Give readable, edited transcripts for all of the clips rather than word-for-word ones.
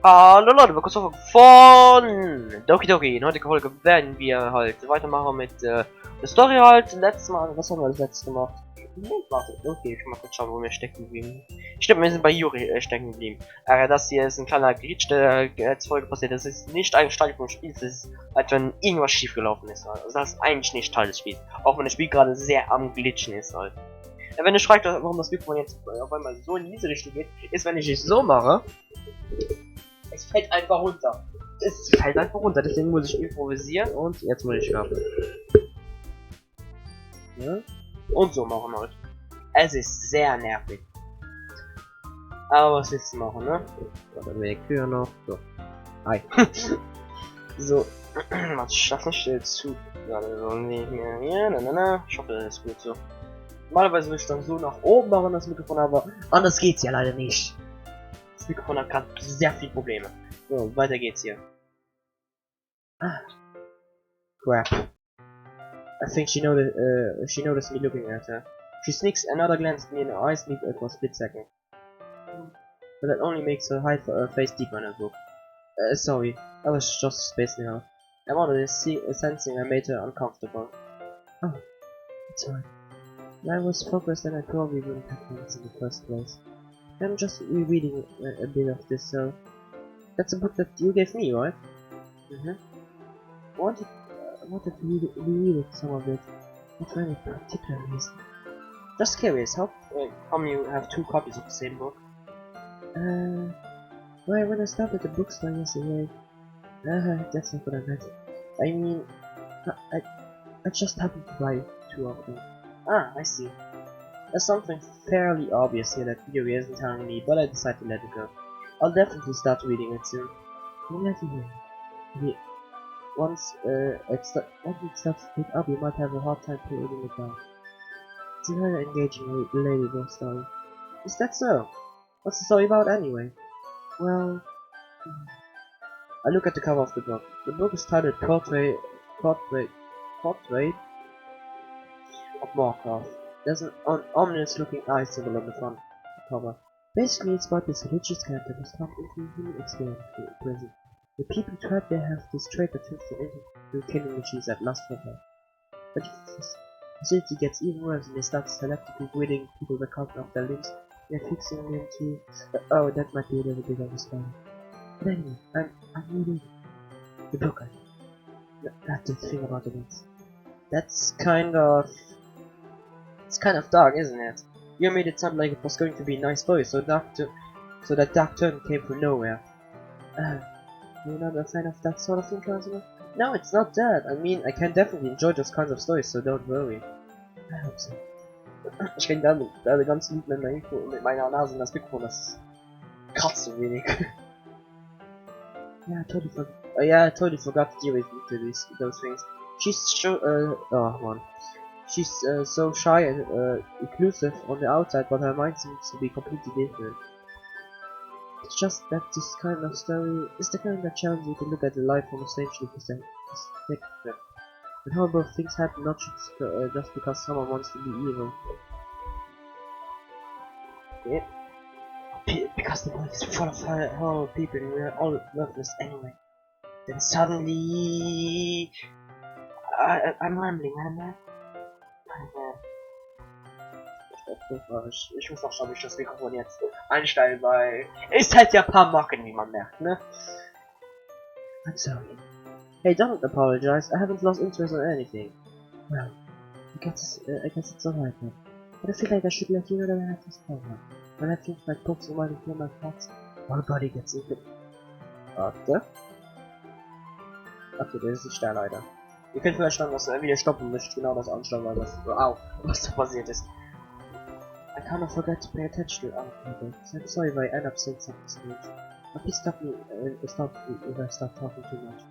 Hallo Leute, willkommen von Doki Doki. In der heutigen Folge werden wir halt weitermachen mit der Story halt. Letztes Mal, was haben wir das letzte gemacht? Warte, okay, ich mal kurz schauen, wo wir stecken geblieben. Stimmt, wir sind bei Yuri stecken geblieben. Das hier ist ein kleiner Glitch, der letzte Folge passiert. Das ist nicht ein Teil vom Spiel, das ist halt, wenn irgendwas schief gelaufen ist. Also das ist eigentlich nicht Teil des Spiels. Auch wenn das Spiel gerade sehr am Glitchen ist halt. Wenn ihr schreibt, warum das Mikrofon jetzt auf einmal so in diese Richtung geht, ist, wenn ich es so mache. Es fällt einfach runter. Es fällt einfach runter, deswegen muss ich improvisieren und jetzt muss ich schaffen. Ja? Und so machen halt. Es ist sehr nervig. Aber was willst du machen, ne? Dann will ich hier noch. So. Hi. So. Was schaffen still zu. Gerade so nicht mehr. Ja, na. Ich hoffe, das ist gut so. Normalerweise würde ich dann so nach oben machen, das Mikrofon, aber anders geht's ja leider nicht. Das Mikrofon hat gerade sehr viele Probleme. So, weiter geht's hier. Crap. I think she noticed me looking at her. She sneaks another glance at me and her eyes meet for a split second. But that only makes her hide her face deeper in her book. Sorry, I was just spacing out. I wanted to sensing I made her uncomfortable. Oh, it's fine. I was focused and I probably wouldn't have done this in the first place. I'm just rereading a bit of this, so... That's a book that you gave me, right? Mm-hmm. I wanted to reread it, some of it. Not for any particular reason. Just curious, how come you have two copies of the same book? Well, when I stopped at the bookstore yesterday... that's not what I meant. I mean... I just happened to buy two of them. Ah, I see. There's something fairly obvious here that Yuri isn't telling me, but I decided to let it go. I'll definitely start reading it soon. I'll let you know. Once it starts to pick up, you might have a hard time putting it down. It's a very engaging ladybug story. Is that so? What's the story about anyway? Well... I look at the cover of the book. The book is titled Portrait of Markov. There's an ominous looking eye symbol on the front cover. Basically, it's about this religious character who's trapped into a human experience in prison. The people trapped there have this trait that turns them into killing machines that last forever. But the facility gets even worse and they start selectively breeding people that cut off their limbs and fixing them to... oh, that might be a little bit of a story. But anyway, I'm reading the book. That's the thing about the books. That's kind of... It's kind of dark, isn't it? You made it sound like it was going to be a nice story, so that dark turn came from nowhere. You're not a fan of that sort of thing, Counselor? No, it's not that. I mean, I can definitely enjoy those kinds of stories, so don't worry. I hope so. Ich krieg da ganz lieb mit meiner Nase in das Mikrofon, das kratzt ein wenig. Yeah, I totally forgot to deal with those things. She's oh man. She's so shy and inclusive on the outside, but her mind seems to be completely different. It's just that this kind of story is the kind that challenges you to look at the life from a strangely perspective. And horrible things happen not just because someone wants to be evil. Yeah. Because the world is full of horrible people and we're all worthless anyway. Then suddenly... I'm rambling, man. Ich muss noch schauen, wie ich das Mikrofon jetzt einstelle, weil ist halt ja ein paar Marken, wie man merkt, ne? I'm sorry. Hey, don't apologize. I haven't lost interest in anything. Well, I guess it's alright then. But I feel like I should let you know that I have this problem. When I think my books are running through my thoughts, my body gets into... Warte. Okay, das ist nicht der leider. Ihr könnt vielleicht dann das Video stoppen, möchte genau das anschauen, weil das... Au, was da passiert ist. I kind of forgot to pay attention to other people, so I'm sorry if I end up saying something strange. But please stop me if I start talking too much.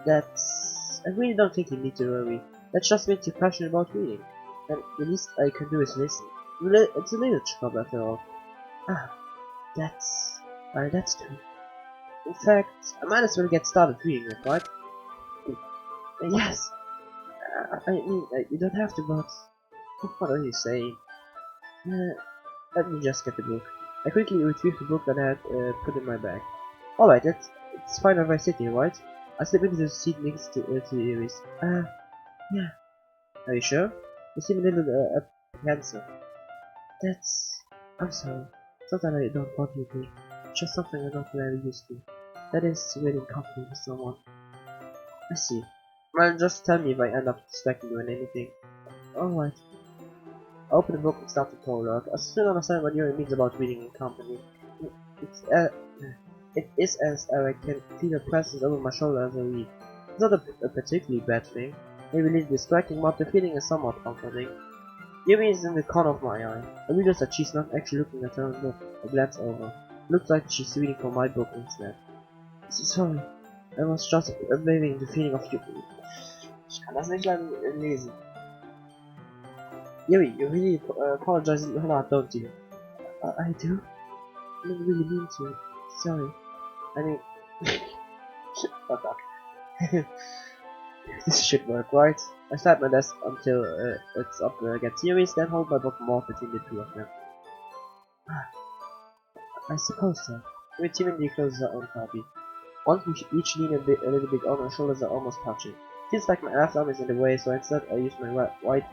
I really don't think you need to worry. That just means you're passionate about reading. And the least I can do is listen. It's a literature club after all. Ah, that's true. In fact, I might as well get started reading it, right? Yes! I mean, you don't have to, but... What are you saying? Let me just get the book. I quickly retrieved the book that I had put in my bag. Alright, it's fine if I sit here, right? I slip into the seat next to Iris. Yeah. Are you sure? You seem a little apprehensive. I'm sorry. It's not that I don't want you to. It's just something I'm not very used to. That is waiting company with someone. I see. Well, just tell me if I end up distracting you in anything. Alright. I open the book and start the prologue. I still understand what Yuri means about reading in company. It's, it is as I can feel her presence over my shoulder as I read. It's not a particularly bad thing. Maybe a little distracting, but the feeling is somewhat comforting. Yuri is in the corner of my eye. I realize that she's not actually looking at her own book. I glance over. Looks like she's reading from my book instead. Sorry, I was just observing the feeling of you. Ich kann das nicht lesen. Yuri, you really apologize a lot, don't you? I do? I didn't really mean to. Sorry. I mean... What the... This should work, right? I start my desk until it's up against Yuri's, then hold my book more between the two of them. I suppose so. Yuri timidly closes her own copy. Once we each lean a little bit on, our shoulders are almost touching. Feels like my left arm is in the way, so instead I use my right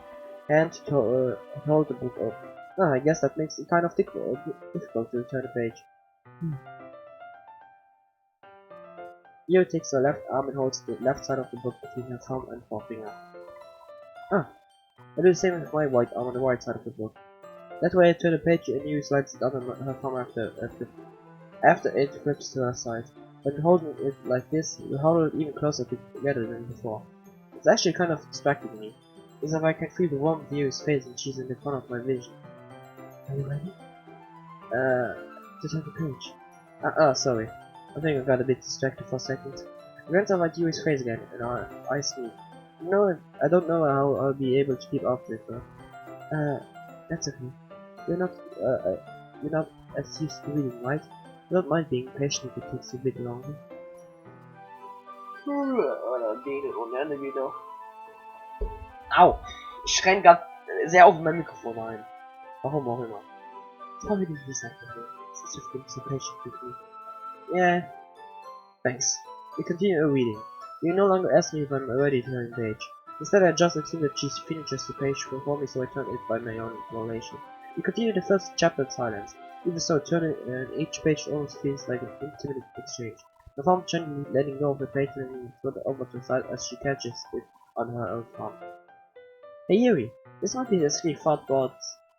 hand to hold the book open. I guess that makes it kind of difficult to turn the page. Yuri takes her left arm and holds the left side of the book between her thumb and forefinger. I do the same with my right arm on the right side of the book. That way I turn the page and Yuri slides it under her thumb after it flips to her side. When holding it like this, we hold it even closer together than before. It's actually kind of distracting me. It's as if I can feel the warmth of Yuri's face and she's in the corner of my vision. Are you ready? To turn the page. Sorry. I think I got a bit distracted for a second. I glance over at Yuri's face again, and our eyes meet. No, I don't know how I'll be able to keep up with her. That's okay. You're not as used to reading, right? You don't mind being patient if it takes a bit longer. Au! Ich renn grad sehr auf mein Mikrofon ein. Warum auch immer. It's probably the reason it's just being so patient with me. Yeah. Thanks. We continue reading. You no longer ask me if I'm ready to turn the page. Instead I just assume that she finishes the page before me, so I turn it by my own volition. We continue the first chapter in silence. Even so, turning each page almost feels like an intimate exchange. The thumb gently letting go of the page and moving further over to the side as she catches it on her own palm. Hey Yuri, this might be a silly thought, but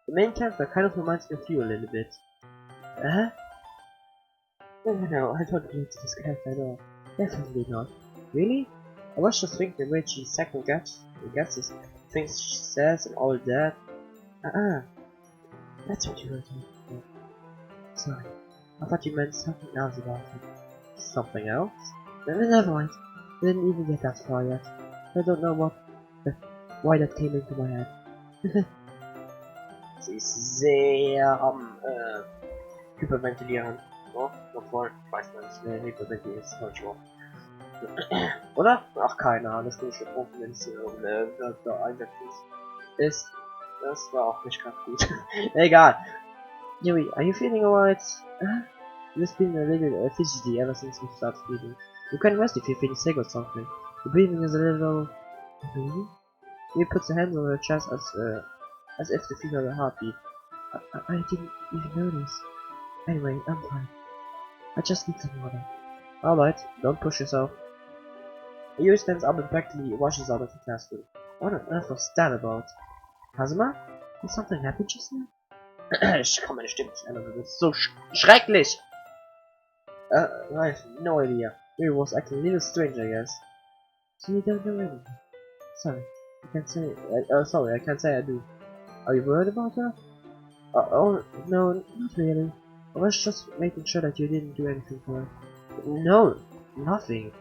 the main character kind of reminds me of you a little bit. No, I don't relate to this character at all. Definitely not. Really? I was just thinking the way she second guesses things she says and all that. That's what you were talking about. Sorry, I thought you meant something else about it. Something else? Never mind. I didn't even get that far yet. I don't know why that came into my head. Sie ist sehr am hyperventilieren. Oh, obwohl, ich weiß nicht, hyperventilieren ist das falsche Wort. Oder? Ach, keine Ahnung, das bin ich getroffen, wenn es Wörter einsetzen ist. Das war auch nicht ganz gut. Egal. Yuri, are you feeling alright? You've been a little fidgety ever since we started reading. You can rest if you feel sick or something. Your breathing is a little... Breathing? Yuri puts her hands on her chest as if to feel her heartbeat. I didn't even notice. Anyway, I'm fine. I just need some water. Alright, don't push yourself. Yuri stands up and practically rushes out of the classroom. What on earth was that about? Kazuma? Did something happen just now? Ich kann meine Stimme nicht ändern, das ist so schrecklich! I have no idea. Yuri was acting a little strange, I guess. So you don't know anything? Sorry, I can't say. Sorry, I can't say I do. Are you worried about her? Oh, no, not really. I was just making sure that you didn't do anything to her. No, nothing.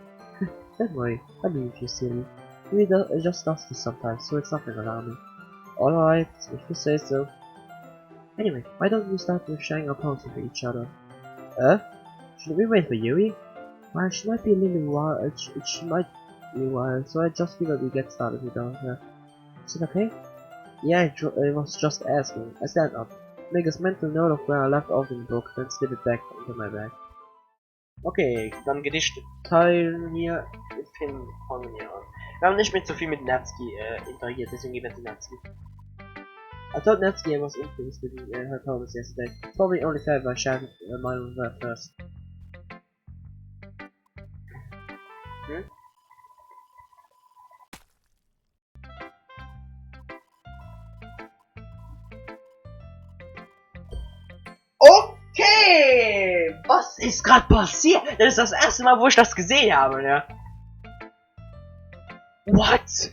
Don't worry, I believe you, silly. Yuri just does this sometimes, so it's nothing alarming. Alright, if you say so. Anyway, why don't we start with sharing our poems with each other? Should we wait for Yuri? Well, she might be a little wild, she might be wild, so I just figured we get started without her. Is it okay? Yeah, I was just asking. I stand up, make a mental note of where I left off in the book, then slip it back into my bag. Okay, dann Gedichte teilen hier mit Film von mir an. Wir haben nicht mit so viel mit Natsuki interagiert, deswegen geben wir zu Natsuki. I thought Natsuki was influenced with her poems yesterday. Probably only fair by sharing mine with her first. Hm? Okay, was ist gerade passiert? Das ist das erste Mal, wo ich das gesehen habe, ne? What?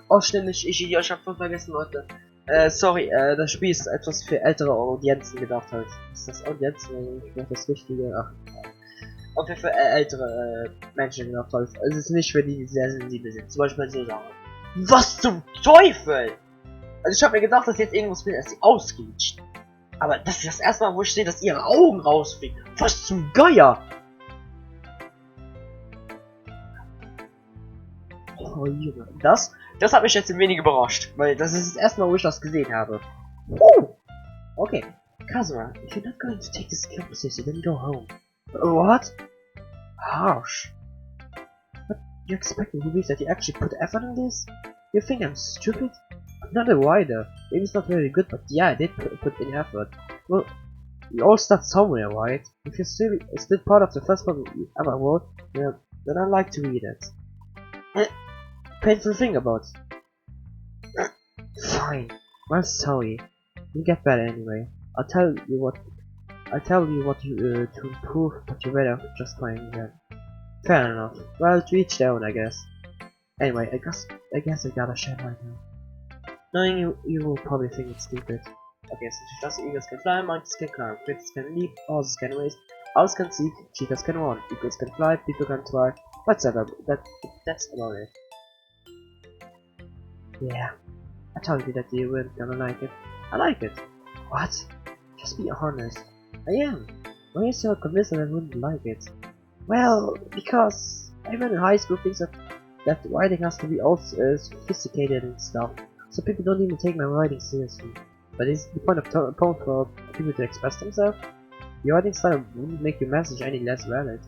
Oh stimmt, ich hab voll vergessen, Leute. Sorry, das Spiel ist etwas für ältere Audienzen gedacht halt. Ist das Audienzen? Ich mach das Richtige. Ach. Und für ältere Menschen gedacht halt. Es ist nicht für die, die sehr sensibel sind. Zum Beispiel so Sachen. Was zum Teufel? Also ich habe mir gedacht, dass jetzt irgendwas mit, dass sie ausgeht. Aber das ist das erste Mal, wo ich sehe, dass ihre Augen rausfliegen. Was zum Geier? Oh, Junge. Das hat mich jetzt ein wenig überrascht, weil das ist das erste Mal, wo ich das gesehen habe. Okay. Kazuma, if you're not going to take this conversation, then go home. What? Harsh. What? You expect me to believe that you actually put effort in this? You think I'm stupid? I'm not a writer. Maybe it's not very good, but yeah, I did put in effort. Well, you all start somewhere, right? If you're still part of the first book you ever wrote, then I'd like to read it. Painful thing about. Fine. Well, sorry. You'll get better anyway. I'll tell you what to improve, but you're better just playing again. Fair enough. Well, to each their own, I guess. Anyway, I guess I gotta share right now. Knowing you will probably think it's stupid. Okay, so just eagles can fly, monkeys can climb, crickets can leap, horses can race, owls can seek, cheetahs can run, eagles can fly, people can fly, whatever. That's about it. Yeah, I told you that you weren't gonna like it. I like it. What? Just be honest. I am. Why are you so convinced that I wouldn't like it? Well, because everyone in high school thinks that writing has to be all sophisticated and stuff, so people don't even take my writing seriously. But is the point of poem for people to express themselves? Your writing style wouldn't make your message any less valid.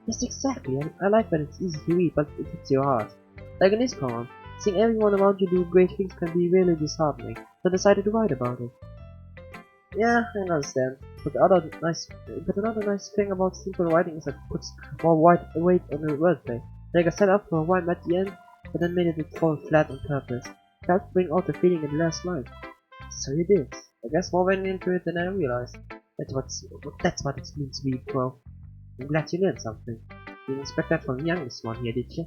Yes, exactly. I like when it's easy to read, but it hits your heart. Like in this poem. Seeing everyone around you do great things can be really disheartening, so I decided to write about it. Yeah, I understand. But another nice thing about simple writing is that it puts more weight on the wordplay. Like I set up for a rhyme at the end, but then made it fall flat on purpose. Tried to bring out the feeling in the last line. So you did. I guess more went into it than I realized. That's what it means to be a pro. I'm glad you learned something. You didn't expect that from the youngest one here, did you?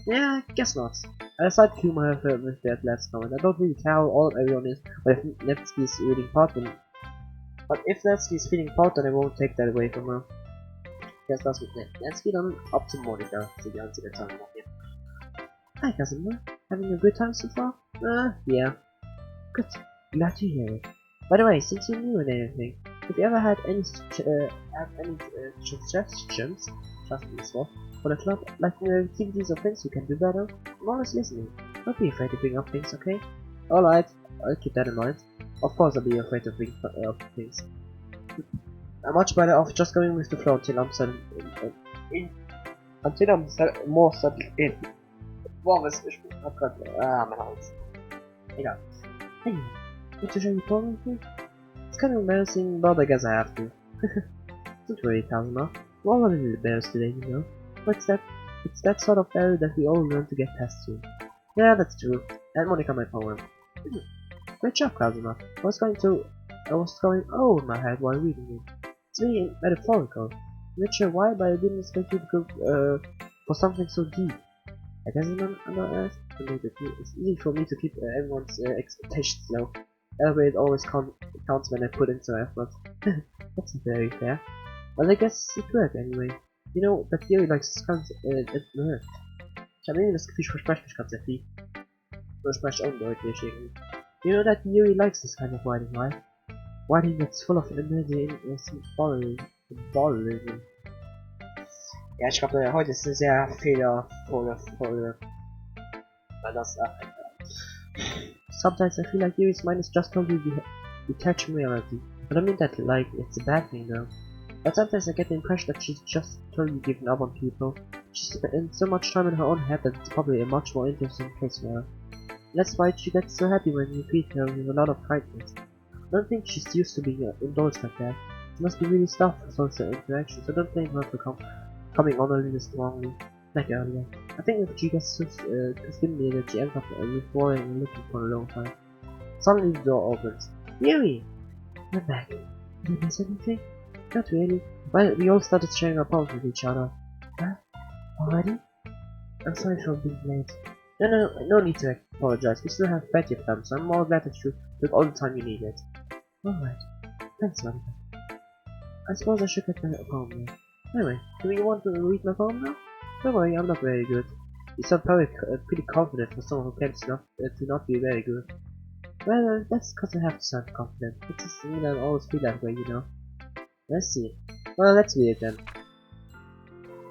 Yeah, guess not. I decided to humor her with that last comment. I don't really care how old everyone is, but if Natsuki's reading part, but if Natsuki's feeling part, then I won't take that away from her. Guess that's with Natsuki dann up to Monika, so die einzige Zeit noch hier. Hi cousin, having a good time so far? Yeah. Good. Glad to hear it. By the way, since you're new and anything, if you ever had any suggestions, trust me as well, for the club, like activities or things you can do better, I'm always listening. Don't be afraid to bring up things, okay? Alright, I'll keep that in mind. Of course I'll be afraid to bring up things. I'm much better off just going with the flow until I'm settled more settled in. Wow, was ich hab grad, mein Hals. Egal. Hey, want to show you problem with me? It's kind of embarrassing, but I guess I have to. Don't worry, Kazuma. We're all a little embarrassed today, you know. But it's that sort of barrier that we all learn to get past soon. Yeah, that's true. And Monica, my poem. Great job, Kazuma. I was going over my head while reading it. It's really metaphorical. I'm not sure why, but I didn't expect you to go for something so deep. I guess it's easy for me to keep everyone's expectations low. That way it always counts when I put in some effort. That's not very fair. Well, I guess it worked anyway. You know, that theory likes this kind of Ich habe irgendwie das Gefühl, ich verspreche mich gerade sehr viel. Oder spreche undeutlich irgendwie. You know that theory likes this kind of writing, right? Writing that's full of energy and symbolism. Ja, ich glaube, heute ist eine sehr fehlervolle Folge. Weil das, Sometimes I feel like Yuri's mind is just totally detached from reality. I don't mean that like it's a bad thing though. But sometimes I get the impression that she's just totally given up on people. She's spent so much time in her own head that it's probably a much more interesting place for her. That's why she gets so happy when you treat her with a lot of kindness. I don't think she's used to being indulged like that. She must be really stuffed for social interaction, so don't blame her for coming on a little strongly, like earlier. I think if she gets so stimulated, she ends up withdrawing and looking for a long time. Suddenly the door opens. Yuri! We're back. Did I miss anything? Not really. Well, we all started sharing our poems with each other. Huh? Already? I'm sorry for being late. No need to apologize. We still have plenty of time, so I'm more glad that you took all the time you needed. Alright. Thanks, Monica. I suppose I should get my poem now. Anyway, do you want to read my poem now? Don't worry, I'm not very good. You sound pretty confident for someone who claims to not be very good. Well, that's because I have to sound confident. It's just me that I always feel that way, you know. Let's see. Well, let's read it then.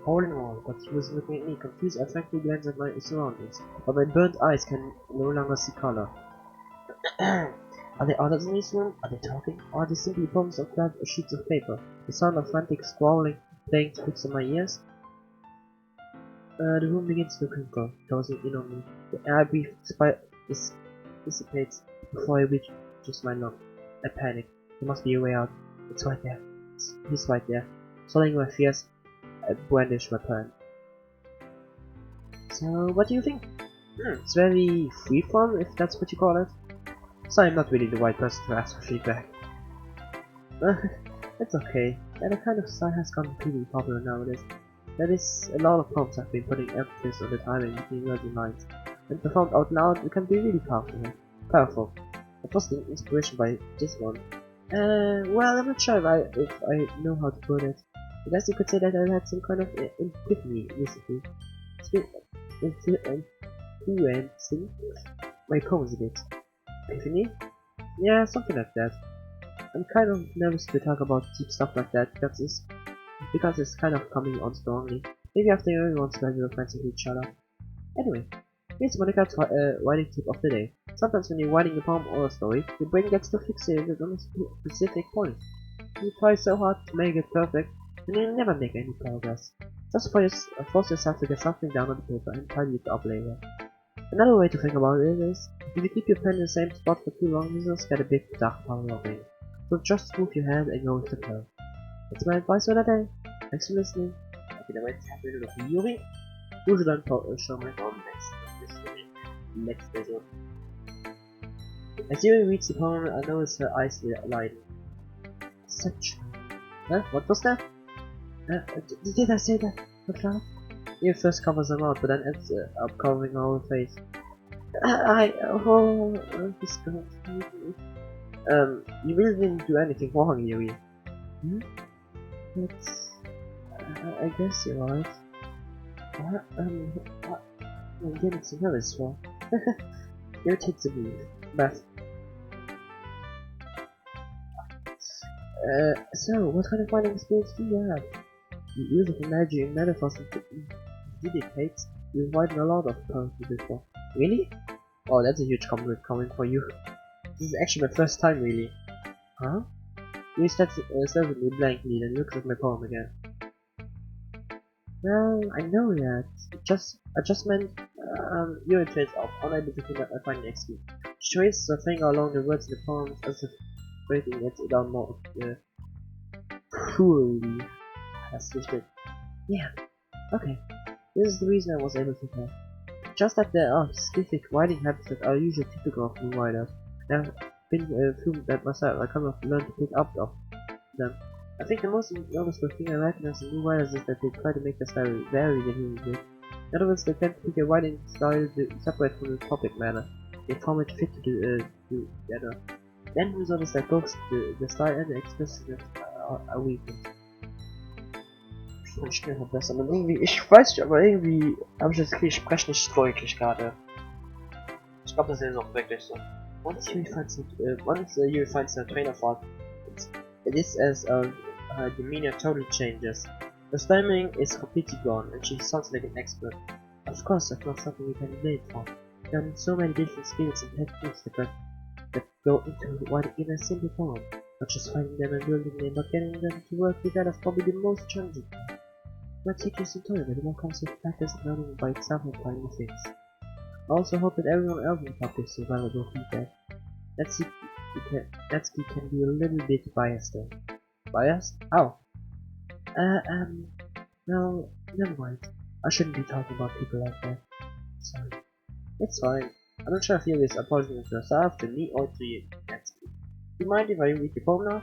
All in all, but he was looking at me, confused. I frankly glanced at my surroundings, but my burnt eyes can no longer see color. Are there others in this room? Are they talking? Or are they simply poems of blank sheets of paper? The sound of frantic scrawling playing tricks in my ears? The room begins to crinkle, closing in on me. The air breathed dissipates before I reach just my lung. I panic. There must be a way out. It's right there. He's right there. Swallowing my fears, I brandish my plan. So, what do you think? It's very freeform, if that's what you call it. So I'm not really the right person to ask for feedback. It's okay. That kind of style has gotten pretty popular nowadays. There is a lot of poems have been putting emphasis on the timing between words and lines. When performed out loud, it can be really powerful. I was the inspiration by this one. Well, I'm not sure if I know how to put it. I guess you could say that I had some kind of epiphany recently. It's been influencing my poems a bit. Epiphany? Yeah, something like that. I'm kind of nervous to talk about deep stuff like that because it's kind of coming on strongly. Maybe after everyone's gradual friends with each other. Anyway, here's Monica's writing tip of the day. Sometimes when you're writing a poem or a story, your brain gets too fixated on a specific point. You try so hard to make it perfect, and you never make any progress. Just force yourself to get something down on the paper and tidy it up later. Another way to think about it is, if you keep your pen in the same spot for too long, you just get a big dark pile of ink. So just move your hand and go with the flow. That's my advice for the day. Thanks for listening. I'll be the next episode of Yuri. Who should I show my poem next episode? As Yuri reads the poem, I notice her eyes lighten. Such. Huh? What was that? Did I say that? What loud? Yuri first covers her mouth, but then ends up covering her whole face. This girl. You really didn't do anything wrong, Yuri. Hmm? It's... I guess you're right. What? I'm getting so nervous for. Yuri takes a breath. So, what kind of writing experience do you have? You use of imagery and metaphors and dedicates. You've written a lot of poetry before. Really? Oh, that's a huge compliment coming for you. This is actually my first time, really. Huh? You stares at me blankly, then looks at my poem again. Well, I know that. I just meant, Yuri trails off, unable to find the excuse. She traces her finger along the words in the poem as if breaking it down more cruelly. That's just yeah. Okay. This is the reason I was able to tell. Just that there are specific writing habits that are usually typical of new writers. I've been through that myself. I kind of learned to pick up of them. I think the most noticeable thing I recognize in new writers is that they try to make their style vary a little bit. In other words, they tend to pick a writing style separate from the topic matter. They form it fit together. The end result is that both the style and the expressiveness are weakened. Ich bin verbessern. Und irgendwie, ich weiß nicht, aber irgendwie habe ich das Gefühl, ich spreche nicht deutlich gerade. Ich glaube, das ist auch wirklich so. Once Yuri finds a train of thought, it is as her demeanor totally changes. The timing is completely gone, and she sounds like an expert. Of course, that's not something we can blame for. There are so many different skills and techniques that that go into what in a simple form. Not just finding them and building them, but getting them to work together is probably the most challenging part. What teaches in time, but it all comes with practice and learning by itself and applying the things. I also hope that everyone else will publish some valuable feedback. Natsuki can be a little bit biased though. Biased? How? No, never mind. I shouldn't be talking about people like that. Sorry. It's fine. I'm not sure if you is apologizing to yourself, to me, or to you, Natsuki. Do you mind if I read your poem now?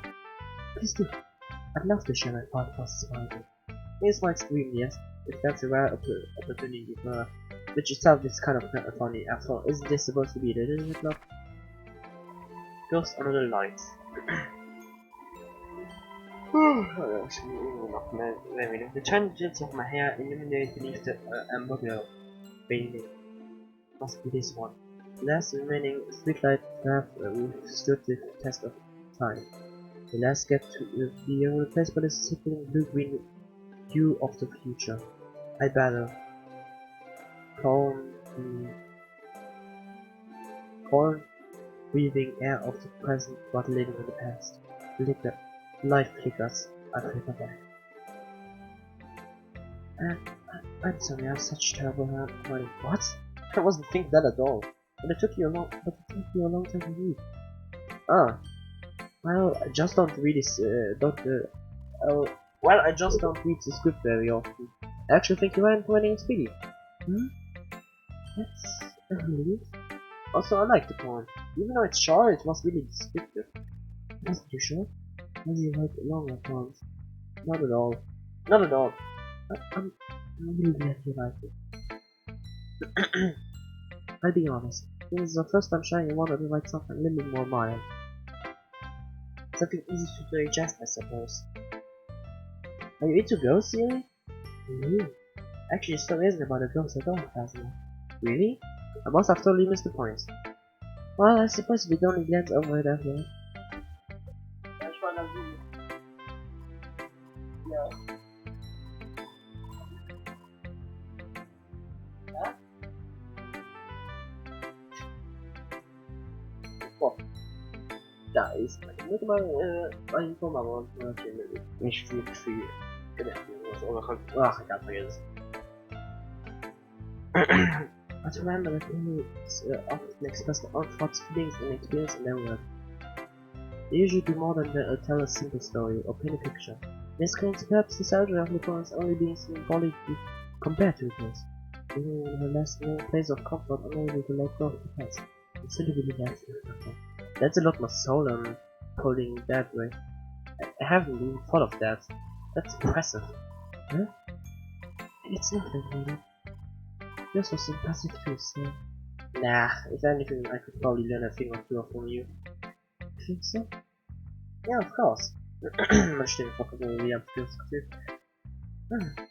Please do. I'd love to share my thought process about it. Here's my screen, yes, if that's a rare opportunity for which itself is kind of funny after all. Isn't this supposed to be the Literature Club? Ghost under the lights. The tangents of my hair illuminate beneath the amber glow. Fading. Must be this one. The last remaining streetlight have withstood the test of time. The last get to be replaced by the sickling blue-green hue of the future. I battle. Corn breathing air of the present but living in the past. Light flickers. I flicker back. I'm sorry, I have such terrible handwriting. What? I wasn't thinking that at all. But it took you a long time to read. Ah. Well, I just don't read this, I just don't read the script very often. I actually think your handwriting is pretty. That's a relief. Also, I like the poem. Even though it's short, it was really descriptive. Wasn't too short? Maybe you write longer poems. Not at all. Not at all. I'm really glad you liked it. I'll be honest. This is the first time Shiny wanted to write something a little bit more mild. Something easy to digest, I suppose. Are you into ghosts, really? Actually, the story isn't about a ghost at all, Phasma. Really? I must have totally missed the point. Well, I suppose we don't glance over it after all. Da ist moet maar een komma want je niet voor ik had vergeten. I remember that humans often express their own thoughts, feelings, and experience in their work. They usually do more than tell a simple story or paint a picture. In this case, perhaps the subject of the poem is only being symbolically compared to it. Even in her last known place of comfort, unable to let go of the past. Instead of really that's a lot more soul I'm putting it that way. I haven't even thought of that. That's impressive. Huh? It's nothing, really. This was impressive too, so... Nah, if anything, I could probably learn a thing or two from you. Think so? Yeah, of course. Much to fuck really up feels good.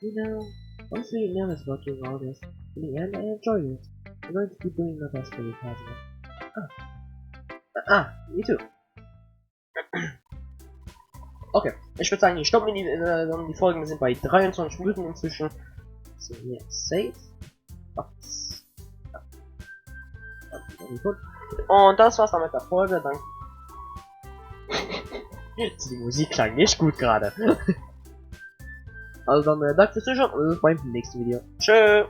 You know, I was really nervous about doing all this. In the end, I enjoyed it. I'm going to keep doing my best for you, Phasma. Me too. Okay, ich würde sagen, ich stoppe die Folgen, wir sind bei 23 Minuten inzwischen. So, hier, save. Und das war's dann mit der Folge, dann... Die Musik klang nicht gut gerade. Also dann, danke fürs Zuschauen und bis beim nächsten Video. Tschö!